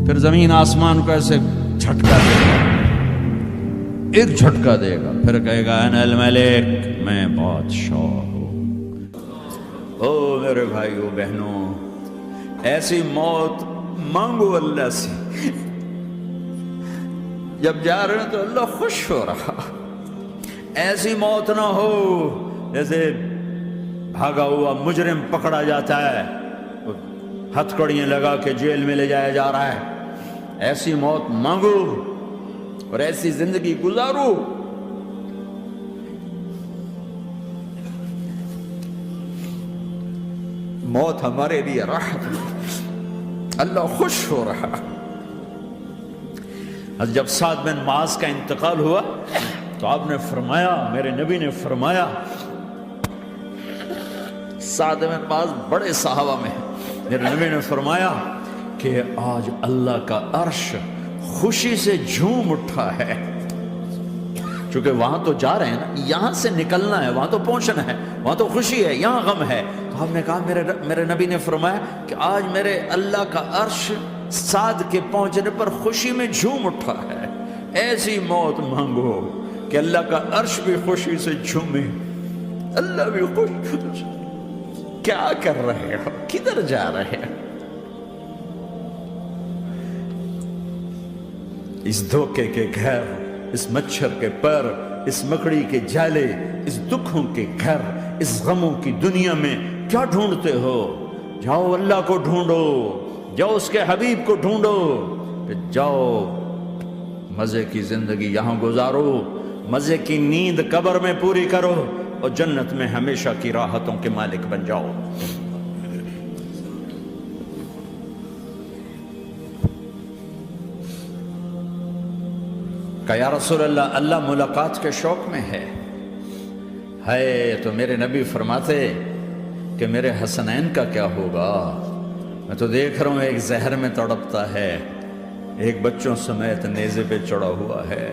پھر زمین آسمان کو ایسے جھٹکا دے گا، ایک جھٹکا دے گا، پھر کہے گا انا الملک، میں بادشاہ ہوں۔ او میرے بھائیو بہنوں، ایسی موت مانگو اللہ سے، جب جا رہے ہیں تو اللہ خوش ہو رہا۔ ایسی موت نہ ہو جیسے بھاگا ہوا مجرم پکڑا جاتا ہے، ہتھکڑیاں لگا کے جیل میں لے جایا جا رہا ہے۔ ایسی موت مانگو اور ایسی زندگی گزارو۔ موت ہمارے لیے راحت ہے، اللہ خوش ہو رہا۔ جب سعد بن معاذ کا انتقال ہوا تو آپ نے فرمایا، میرے نبی نے فرمایا، سعد بن معاذ بڑے صحابہ میں ہیں، میرے نبی نے فرمایا کہ آج اللہ کا عرش خوشی سے جھوم اٹھا ہے، چونکہ وہاں تو جا رہے ہیں نا، یہاں سے نکلنا ہے، وہاں تو پہنچنا ہے، وہاں تو خوشی ہے، یہاں غم ہے۔ تو آپ نے کہا، میرے نبی نے فرمایا کہ آج میرے اللہ کا عرش سعد کے پہنچنے پر خوشی میں جھوم اٹھا ہے۔ ایسی موت مانگو کہ اللہ کا عرش بھی خوشی سے جھومے، اللہ بھی خوش۔ کیا کر رہے ہو؟ کدھر جا رہے ہو؟ اس دھوکے کے گھر، اس مچھر کے پر، اس مکڑی کے جالے، اس دکھوں کے گھر، اس غموں کی دنیا میں کیا ڈھونڈتے ہو؟ جاؤ اللہ کو ڈھونڈو، جاؤ اس کے حبیب کو ڈھونڈو، کہ جاؤ مزے کی زندگی یہاں گزارو، مزے کی نیند قبر میں پوری کرو، اور جنت میں ہمیشہ کی راحتوں کے مالک بن جاؤ۔ کہ یا رسول اللہ، اللہ ملاقات کے شوق میں ہے۔ تو میرے نبی فرماتے کہ میرے حسنین کا کیا ہوگا؟ میں تو دیکھ رہا ہوں ایک زہر میں تڑپتا ہے، ایک بچوں سمیت نیزے پہ چڑھا ہوا ہے۔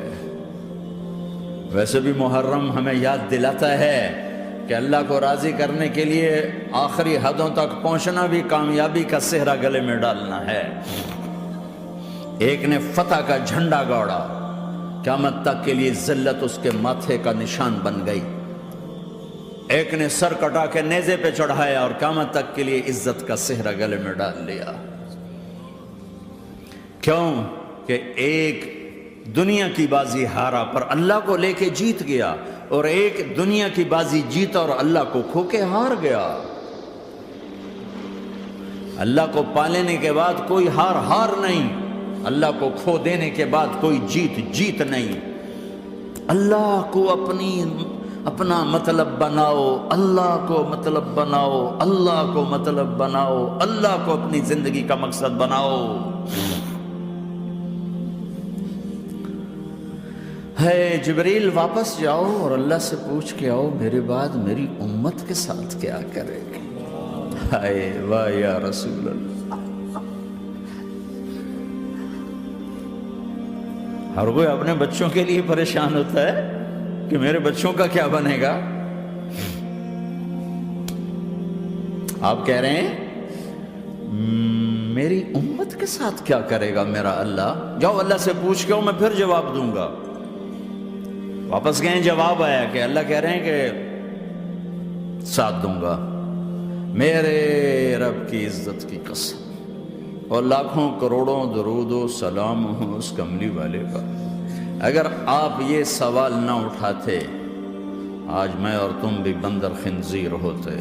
ویسے بھی محرم ہمیں یاد دلاتا ہے کہ اللہ کو راضی کرنے کے لیے آخری حدوں تک پہنچنا بھی کامیابی کا صحرا گلے میں ڈالنا ہے۔ ایک نے فتح کا جھنڈا گاڑا، قیامت تک کے لیے ذلت اس کے ماتھے کا نشان بن گئی۔ ایک نے سر کٹا کے نیزے پہ چڑھایا اور قیامت تک کے لیے عزت کا صحرا گلے میں ڈال لیا۔ کیوں کہ ایک دنیا کی بازی ہارا پر اللہ کو لے کے جیت گیا، اور ایک دنیا کی بازی جیتا اور اللہ کو کھو کے ہار گیا۔ اللہ کو پانے کے بعد کوئی ہار نہیں، اللہ کو کھو دینے کے بعد کوئی جیت نہیں۔ اللہ کو اپنا مطلب بناؤ، اللہ کو مطلب بناؤ، اللہ کو مطلب بناؤ، اللہ کو اپنی زندگی کا مقصد بناؤ۔ جبریل واپس جاؤ اور اللہ سے پوچھ کے آؤ، میرے بعد میری امت کے ساتھ کیا کرے گی؟ واہ یا رسول اللہ۔ ہر کوئی اپنے بچوں کے لیے پریشان ہوتا ہے کہ میرے بچوں کا کیا بنے گا۔ آپ کہہ رہے ہیں میری امت کے ساتھ کیا کرے گا میرا اللہ؟ جاؤ اللہ سے پوچھ کے میں پھر جواب دوں گا۔ واپس گئے، جواب آیا کہ اللہ کہہ رہے ہیں کہ ساتھ دوں گا، میرے رب کی عزت کی قسم، اور لاکھوں کروڑوں درود و سلام ہوں اس کملی والے کا۔ اگر آپ یہ سوال نہ اٹھاتے، آج میں اور تم بھی بندر خنزیر ہوتے۔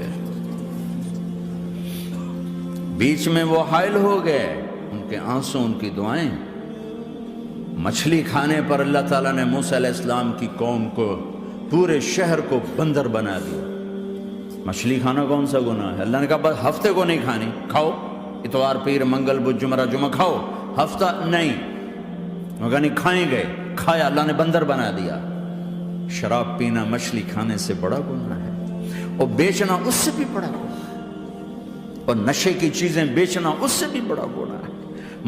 بیچ میں وہ حائل ہو گئے، ان کے آنسو، ان کی دعائیں۔ مچھلی کھانے پر اللہ تعالیٰ نے موسیٰ علیہ السلام کی قوم کو، پورے شہر کو بندر بنا دیا۔ مچھلی کھانا کون سا گناہ ہے؟ اللہ نے کہا بس ہفتے کو نہیں کھانی، کھاؤ، اتوار پیر منگل بدھ جمعہ جمعہ کھاؤ، ہفتہ نہیں۔ مگر نہیں کھائیں گے، کھایا، اللہ نے بندر بنا دیا۔ شراب پینا مچھلی کھانے سے بڑا گناہ ہے، اور بیچنا اس سے بھی بڑا گناہ ہے، اور نشے کی چیزیں بیچنا اس سے بھی بڑا گناہ ہے،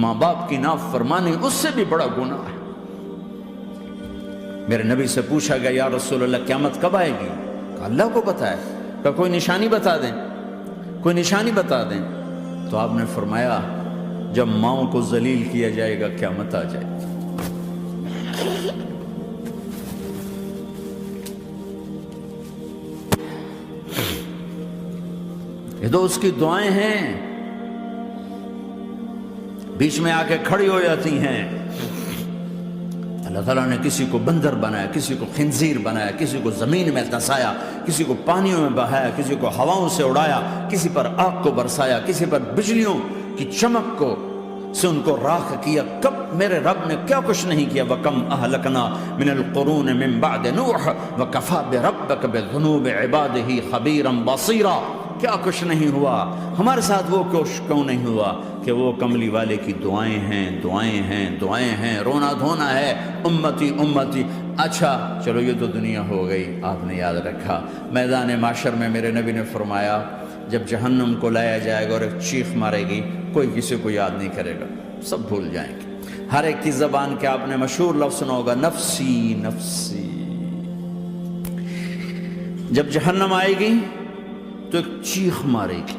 ماں باپ کی نافرمانی اس سے بھی بڑا گناہ ہے۔ میرے نبی سے پوچھا گیا یا رسول اللہ قیامت کب آئے گی؟ کہا اللہ کو پتہ ہے۔ کہا کوئی نشانی بتا دیں، کوئی نشانی بتا دیں۔ تو آپ نے فرمایا جب ماؤں کو ذلیل کیا جائے گا قیامت آ جائے گی۔ یہ تو اس کی دعائیں ہیں، بیچ میں آ کے کھڑی ہو جاتی ہیں۔ اللہ تعالیٰ نے کسی کو بندر بنایا، کسی کو خنزیر بنایا، کسی کو زمین میں دھسایا، کسی کو پانیوں میں بہایا، کسی کو ہواؤں سے اڑایا، کسی پر آگ کو برسایا، کسی پر بجلیوں کی چمک کو سے ان کو راکھ کیا۔ کب میرے رب نے کیا کچھ نہیں کیا۔ وَكَمْ أَهْلَكْنَا مِنَ الْقُرُونِ مِن بَعْدِ نُوحٍ وَكَفَىٰ بِرَبِّكَ بِذُنُوبِ عِبَادِهِ خَبِيرًا بَصِيرًا۔ کیا کچھ نہیں ہوا ہمارے ساتھ، وہ کچھ کیوں نہیں ہوا کہ وہ کملی والے کی دعائیں ہیں، دعائیں ہیں، دعائیں ہیں، رونا دھونا ہے، امتی امتی۔ اچھا چلو یہ تو دنیا ہو گئی، آپ نے یاد رکھا میدان معاشر میں میرے نبی نے فرمایا جب جہنم کو لایا جائے گا اور ایک چیخ مارے گی، کوئی کسی کو یاد نہیں کرے گا، سب بھول جائیں گے۔ ہر ایک کی زبان کے آپ نے مشہور لفظ سنا ہوگا، نفسی نفسی۔ جب جہنم آئے گی تو ایک چیخ مارے گی،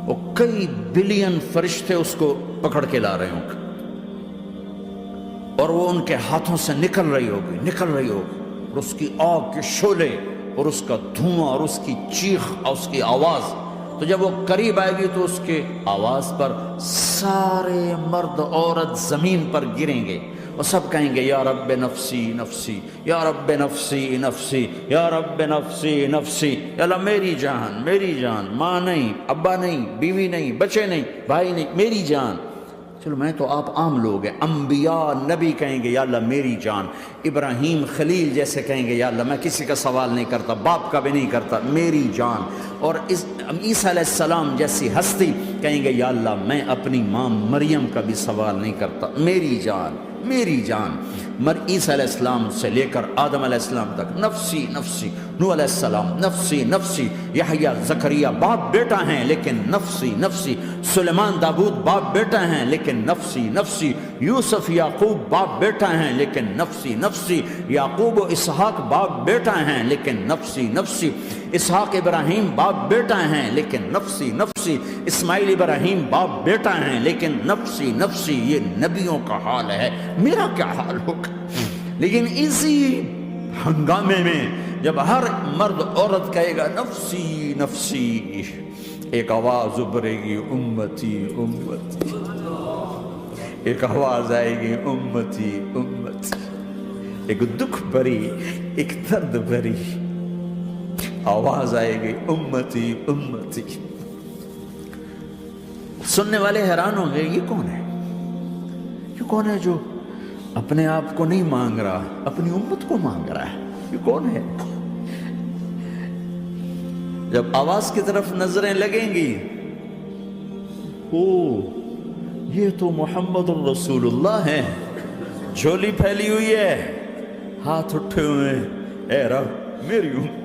اور کئی بلین فرشتے اس کو پکڑ کے لا رہے ہوں گے، اور وہ ان کے ہاتھوں سے نکل رہی ہوگی اور اس کی آگ کے شعلے اور اس کا دھواں اور اس کی چیخ اور اس کی آواز، تو جب وہ قریب آئے گی تو اس کے آواز پر سارے مرد عورت زمین پر گریں گے اور سب کہیں گے یا رب نفسی نفسی، یا رب نفسی نفسی، یا رب نفسی نفسی۔ یا اللہ میری جان، میری جان، ماں نہیں، ابا نہیں، بیوی نہیں، بچے نہیں، بھائی نہیں، میری جان۔ چلو میں تو آپ عام لوگ ہیں، انبیاء نبی کہیں گے یا اللہ میری جان، ابراہیم خلیل جیسے کہیں گے یا اللہ میں کسی کا سوال نہیں کرتا، باپ کا بھی نہیں کرتا، میری جان۔ اور عیسیٰ علیہ السلام جیسی ہستی کہیں گے یا اللہ میں اپنی ماں مریم کا بھی سوال نہیں کرتا، میری جان، میری جان۔ عیسیٰ علیہ السلام سے لے کر آدم علیہ السلام تک نفسی نفسی، نوح علیہ السلام نفسی نفسی، یحییٰ زکریا باپ بیٹا ہیں لیکن نفسی نفسی، سلیمان داؤد باپ بیٹا ہیں لیکن نفسی نفسی، یوسف یعقوب باپ بیٹا ہیں لیکن نفسی نفسی، یعقوب و اسحاق باپ بیٹا ہیں لیکن نفسی نفسی، اسحاق ابراہیم باپ بیٹا ہیں لیکن نفسی نفسی، اسماعیل ابراہیم باپ بیٹا ہیں لیکن نفسی نفسی۔ یہ نبیوں کا حال ہے، میرا کیا حال ہوگا؟ لیکن اسی ہنگامے میں جب ہر مرد عورت کہے گا نفسی نفسی، ایک آواز ابھرے گی امتی امتی، ایک آواز آئے گی امتی امتی، ایک دکھ بھری، ایک درد بھری آواز آئے گی امتی امتی۔ سننے والے حیران ہوں گے یہ کون ہے، یہ کون ہے جو اپنے آپ کو نہیں مانگ رہا، اپنی امت کو مانگ رہا ہے، یہ کون ہے؟ جب آواز کی طرف نظریں لگیں گی، او یہ تو محمد الرسول اللہ ہے، جھولی پھیلی ہوئی ہے، ہاتھ اٹھے ہوئے ہیں، اے رب میری امت۔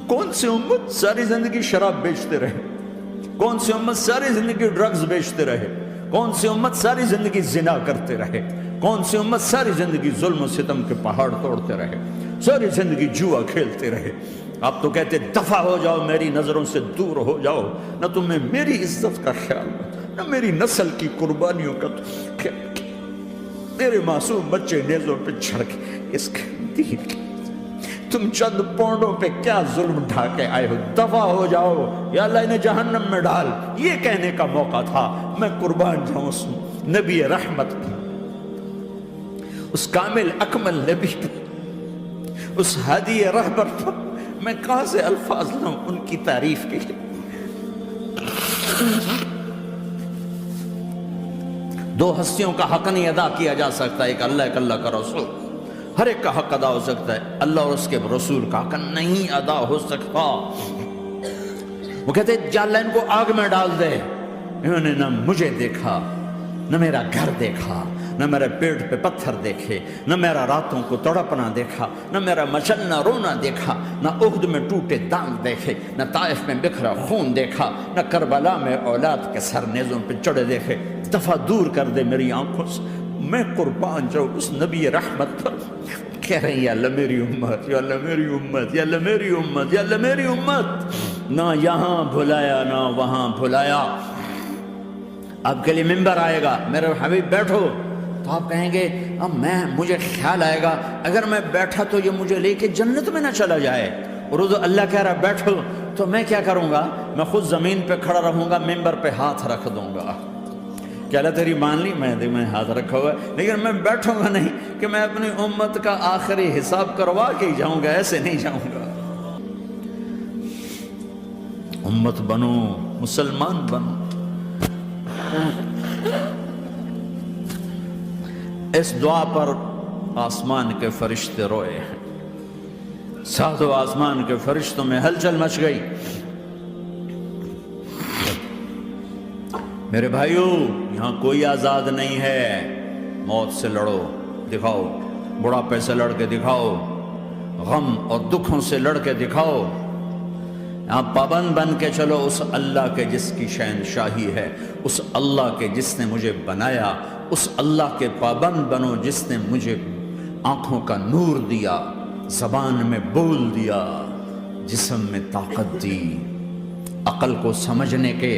کون سی امت ساری زندگی شراب بیچتے رہے، کون سی امت ساری زندگی ڈرگز بیچتے رہے، کون سی امت ساری زندگی زنا کرتے رہے، کون سی امت ساری زندگی ظلم و ستم کے پہاڑ توڑتے رہے، ساری زندگی جوا کھیلتے رہے۔ آپ تو کہتے دفع ہو جاؤ، میری نظروں سے دور ہو جاؤ، نہ تمہیں میری عزت کا خیال، نہ میری نسل کی قربانیوں کا خیال، میرے معصوم بچے نیزوں پہ چڑھ کے اس کے دین کی تم چند پونڈوں پہ کیا ظلم ڈھا کے آئے ہو، دفع ہو جاؤ، یا اللہ انہیں جہنم میں ڈال۔ یہ کہنے کا موقع تھا، میں قربان جاؤں اس نبی رحمت پر، اس کامل اکمل نبی پر، اس ہادی رہبر پر۔ میں کہاں سے الفاظ لوں ان کی تعریف کے لیے؟ دو ہستیوں کا حق نہیں ادا کیا جا سکتا، ایک اللہ، ایک اللہ کا رسول۔ ہر ایک کا حق ادا ہو سکتا ہے، اللہ اور اس کے رسول کا حق نہیں ادا ہو سکتا۔ وہ کہتے ہیں جا اللہ ان کو آگ میں ڈال دے، انہوں نے نہ مجھے دیکھا، نہ میرا گھر دیکھا، نہ میرے پیٹ پہ پتھر دیکھے، نہ میرا راتوں کو تڑپنا دیکھا، نہ میرا مچلنا رونا دیکھا، نہ احد میں ٹوٹے دانت دیکھے، نہ طائف میں بکھرا خون دیکھا، نہ کربلا میں اولاد کے سر نیزوں پہ چڑھے دیکھے۔ دفعہ دور کر دے میری آنکھوں سے، میں قربان جاؤں اس نبی رحمت پر۔ کہہ رہے ہیں یا اللہ میری امت، یا اللہ میری امت، یا اللہ میری امت، یا اللہ میری امت۔ نہ یہاں بھلایا نہ وہاں بھلایا، آپ کے لیے ممبر آئے گا، میرے حبیب بیٹھو، تو آپ کہیں گے اب مجھے خیال آئے گا اگر میں بیٹھا تو یہ مجھے لے کے جنت میں نہ چلا جائے، اور اللہ کہہ رہا بیٹھو، تو میں کیا کروں گا؟ میں خود زمین پہ کھڑا رہوں گا، ممبر پہ ہاتھ رکھ دوں گا، کہ اللہ تیری مان لی، میں ہاتھ رکھا ہوا ہے، لیکن میں بیٹھوں گا نہیں کہ میں اپنی امت کا آخری حساب کروا کے ہی جاؤں گا، ایسے نہیں جاؤں گا۔ امت بنو، مسلمان بنو۔ اس دعا پر آسمان کے فرشتے روئے ہیں، ساتوں آسمان کے فرشتوں میں ہلچل مچ گئی۔ میرے بھائیو، یہاں کوئی آزاد نہیں ہے، موت سے لڑو، دکھاؤ، بڑھاپے سے لڑ کے دکھاؤ، غم اور دکھوں سے لڑ کے دکھاؤ، یہاں پابند بن کے چلو اس اللہ کے جس کی شہنشاہی ہے، اس اللہ کے جس نے مجھے بنایا، اس اللہ کے پابند بنو جس نے مجھے آنکھوں کا نور دیا، زبان میں بول دیا، جسم میں طاقت دی، عقل کو سمجھنے کے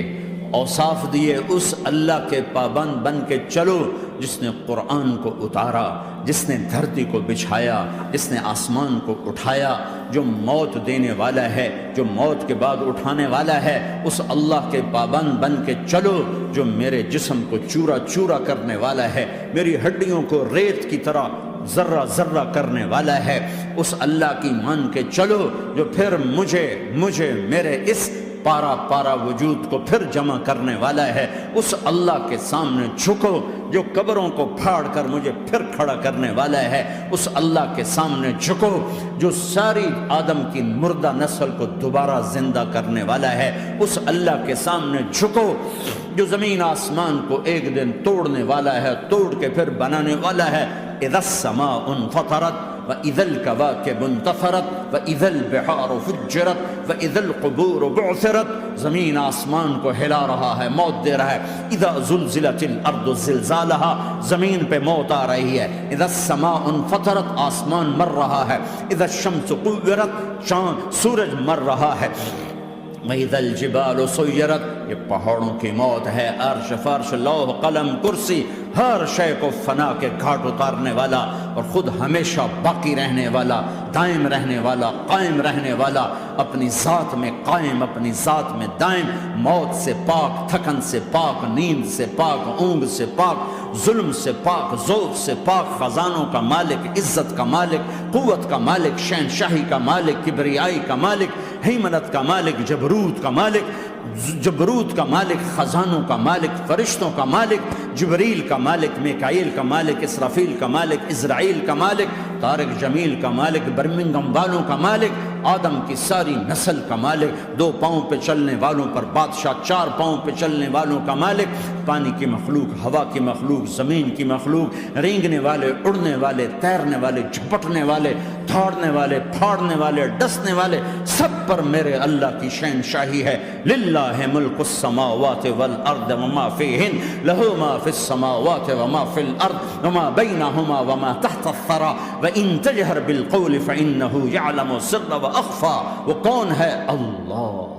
اوصاف دیے، اس اللہ کے پابند بن کے چلو جس نے قرآن کو اتارا، جس نے دھرتی کو بچھایا، جس نے آسمان کو اٹھایا، جو موت دینے والا ہے، جو موت کے بعد اٹھانے والا ہے، اس اللہ کے پابند بن کے چلو جو میرے جسم کو چورا چورا کرنے والا ہے، میری ہڈیوں کو ریت کی طرح ذرہ ذرہ کرنے والا ہے، اس اللہ کی مان کے چلو جو پھر مجھے میرے اس پارا پارا وجود کو پھر جمع کرنے والا ہے، اس اللہ کے سامنے جھکو جو قبروں کو پھاڑ کر مجھے پھر کھڑا کرنے والا ہے، اس اللہ کے سامنے جھکو جو ساری آدم کی مردہ نسل کو دوبارہ زندہ کرنے والا ہے، اس اللہ کے سامنے جھکو جو زمین آسمان کو ایک دن توڑنے والا ہے، توڑ کے پھر بنانے والا ہے۔ اذا السماء انفطرت وَإِذَا الْكَوَاكِبُ انتَثَرَتْ وَإِذَا الْبِحَارُ فُجِّرَتْ وَإِذَا الْقُبُورُ بُعْثِرَتْ، زمین آسمان کو ہلا رہا ہے، موت دے رہا ہے۔ اِذَا زُلْزِلَتِ الْأَرْضُ زِلْزَالَهَا، زمین پہ موت آ رہی ہے۔ اِذَا السَّمَاءُ انفطرت، آسمان مر رہا ہے۔ اِذَا الشَّمْسُ كُوِّرَتْ، سورج مر رہا ہے۔ وَإِذَا الْجِبَالُ سُيِّرَتْ، یہ پہاڑوں کی موت ہے۔ عرش فرش لوح قلم کرسی، ہر شے کو فنا کے گھاٹ اتارنے والا اور خود ہمیشہ باقی رہنے والا، دائم رہنے والا، قائم رہنے والا، اپنی ذات میں قائم، اپنی ذات میں دائم، موت سے پاک، تھکن سے پاک، نیند سے پاک، اونگ سے پاک، ظلم سے پاک، ذوق سے پاک، خزانوں کا مالک، عزت کا مالک، قوت کا مالک، شہنشاہی کا مالک، کبریائی کا مالک، ہیمنت کا مالک، جبروت کا مالک، خزانوں کا مالک، فرشتوں کا مالک، جبریل کا مالک، میکائیل کا مالک، اسرافیل کا مالک، اسرائیل کا مالک، طارق جمیل کا مالک، برمنگم والوں کا مالک، آدم کی ساری نسل کا مالک، 2 پاؤں پہ چلنے والوں پر بادشاہ، 4 پاؤں پہ چلنے والوں کا مالک، پانی کی مخلوق، ہوا کی مخلوق، زمین کی مخلوق، رینگنے والے، اڑنے والے، تیرنے والے، جھپٹنے والے، دھاڑنے والے، پھاڑنے والے، ڈسنے والے، سب پر میرے اللہ کی شہنشاہی ہے۔ للہ ملک السماوات والارض وما فیہن، لہ ما فی السماوات وما فی الارض وما بینہما وما تحت الثری وان تجہر بالقول فانہ یعلم السر واخفی۔ وہ کون ہے؟ اللہ۔